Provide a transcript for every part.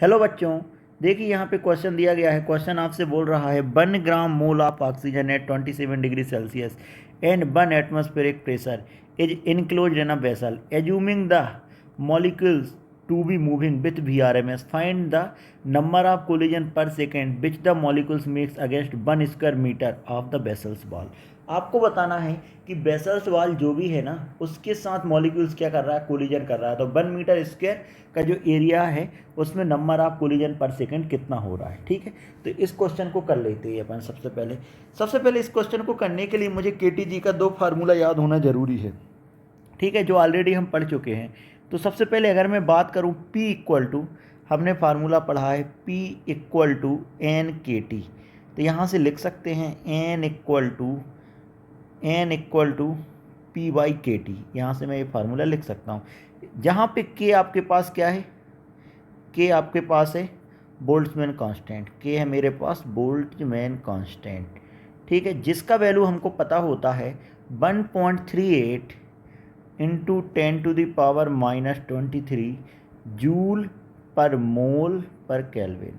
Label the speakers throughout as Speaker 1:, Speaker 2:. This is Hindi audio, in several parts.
Speaker 1: हेलो बच्चों, देखिए यहाँ पे क्वेश्चन दिया गया है। क्वेश्चन आपसे बोल रहा है 1 gram mole of oxygen at 27 degree Celsius and 1 atmospheric pressure is enclosed in a vessel assuming the molecules to be moving with VRMS find the number of collision per second which the molecules makes against 1 square metre of the vessels wall. आपको बताना है कि बेसल्स वाल जो भी है ना उसके साथ मॉलिक्यूल्स क्या कर रहा है, कोलिजन कर रहा है। तो 1 मीटर स्क्वायर का जो एरिया है उसमें नंबर ऑफ कोलिजन पर सेकंड कितना हो रहा है। ठीक है, तो इस क्वेश्चन को कर लेते हैं अपन। सबसे पहले इस क्वेश्चन को करने के लिए मुझे KTG का 2 फार्मूला याद होना ज़रूरी है। ठीक है, जो ऑलरेडी हम पढ़ चुके हैं। तो सबसे पहले अगर मैं बात करूँ P इक्वल टू, हमने फार्मूला पढ़ा है P इक्वल टू NKT। तो यहाँ से लिख सकते हैं N इक्वल टू P/KT। यहाँ से मैं ये फार्मूला लिख सकता हूँ, जहाँ पे K आपके पास क्या है, K आपके पास है बोल्ट्जमैन कांस्टेंट। K है मेरे पास बोल्ट्जमैन कांस्टेंट। ठीक है, जिसका वैल्यू हमको पता होता है 1.38 इंटू 10⁻⁻23 जूल पर मोल पर केल्विन।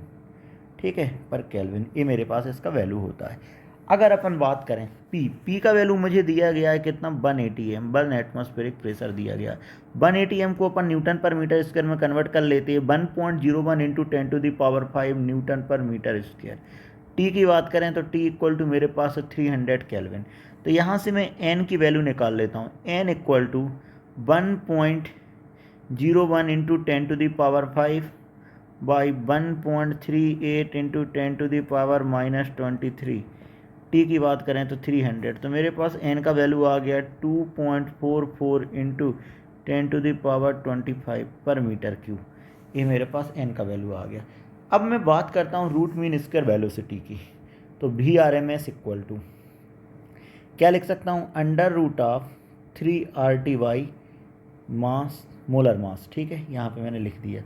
Speaker 1: ठीक है, पर केल्विन, ये मेरे पास इसका वैल्यू होता है। अगर अपन बात करें P का वैल्यू मुझे दिया गया है कितना, 1 ATM, 1 एटमॉस्फेरिक प्रेशर दिया गया। 1 ATM को अपन न्यूटन पर मीटर स्क्वायर में कन्वर्ट कर लेते हैं, 1.01 इंटू 10⁵ न्यूटन पर मीटर स्क्वायर। T की बात करें तो T इक्वल टू मेरे पास है 300 केल्विन। तो यहाँ से मैं N की वैल्यू निकाल लेता हूँ। N equal to 1.01 into 10⁵ by 1.38 into 10⁻⁻23। T की बात करें तो 300। तो मेरे पास N का वैल्यू आ गया 2.44 इंटू 10⁻25 पर मीटर क्यूब। ये मेरे पास N का वैल्यू आ गया। अब मैं बात करता हूँ रूट मीन स्क्वायर वेलोसिटी की। तो VRMS इक्वल टू क्या लिख सकता हूँ, √3RT/, मास, मोलर मास। ठीक है, यहाँ पे मैंने लिख दिया।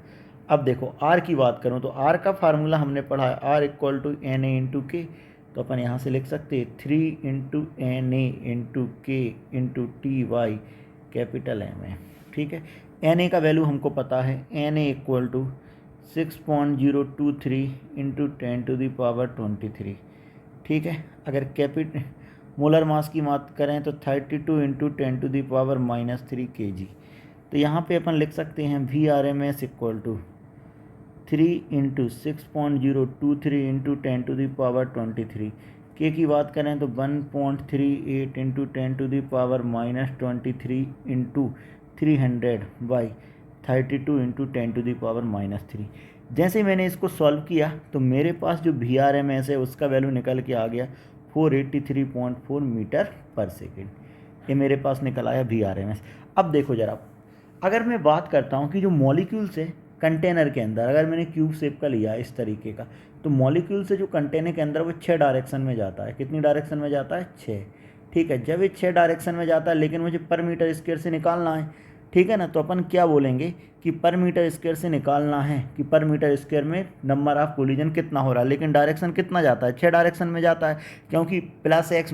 Speaker 1: अब देखो R की बात करूँ तो R का फार्मूला हमने पढ़ा है, R equal to NA into k. तो अपन यहाँ से लिख सकते हैं 3 into NA into k into TY capital M है। ठीक है, NA का वैल्यू हमको पता है, NA इक्वल टू 6.023 इंटू 10⁻23। ठीक है, अगर मोलर मास की बात करें तो 32 इंटू 10⁻³ kg। तो यहाँ पे अपन लिख सकते हैं VRMS equal to 3 into 6.023 into 10⁻23। K की बात करें तो 1.38 इंटू 10⁻⁻23 इंटू 300/32 इंटू 10⁻³ जैसे मैंने इसको सॉल्व किया तो मेरे पास जो VRMS है उसका वैल्यू निकल के आ गया 483.4 मीटर पर सेकेंड। ये मेरे पास निकल आया VRMS। अब देखो ज़रा, अगर मैं बात करता हूँ कि जो मॉलिक्यूल्स है कंटेनर के अंदर, अगर मैंने क्यूब शेप का लिया इस तरीके का, तो मॉलिक्यूल से जो कंटेनर के अंदर वो 6 डायरेक्शन में जाता है। कितनी डायरेक्शन में जाता है, 6। ठीक है, जब ये 6 डायरेक्शन में जाता है लेकिन मुझे पर मीटर स्क्वायर से निकालना है। ठीक है ना, तो अपन क्या बोलेंगे कि पर मीटर स्क्वायर से निकालना है कि पर मीटर स्क्वायर में नंबर ऑफ कोलिजन कितना हो रहा है, लेकिन डायरेक्शन कितना जाता है, 6 डायरेक्शन में जाता है, क्योंकि +x -x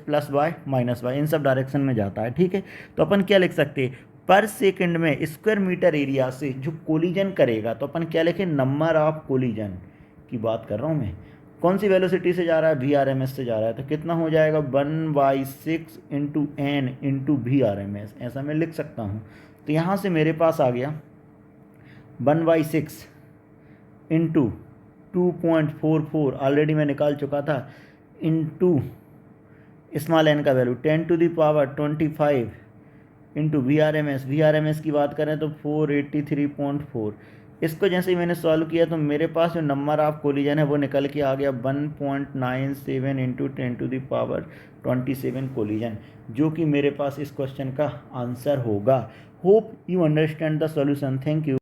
Speaker 1: +y -y इन सब डायरेक्शन में जाता है। ठीक है, तो अपन क्या लिख सकते हैं, पर सेकंड में स्क्वायर मीटर एरिया से जो कोलिजन करेगा, तो अपन क्या लिखें, नंबर ऑफ कोलिजन की बात कर रहा हूँ मैं। कौन सी वेलोसिटी से जा रहा है, VRMS से जा रहा है। तो कितना हो जाएगा 1/6 इंटू N इंटू VRMS, ऐसा मैं लिख सकता हूँ। तो यहाँ से मेरे पास आ गया 1/6 इंटू 2.44, ऑलरेडी मैं निकाल चुका था, इंटू स्मॉल n का वैल्यू 10⁻25 इंटू VRMS की बात करें तो 483.4। इसको जैसे ही मैंने सॉल्व किया तो मेरे पास जो नंबर ऑफ कोलिजन है वो निकल के आ गया 1.97 इंटू 10⁻27 कोलिजन, जो कि मेरे पास इस क्वेश्चन का आंसर होगा। Hope you understand the solution. Thank you.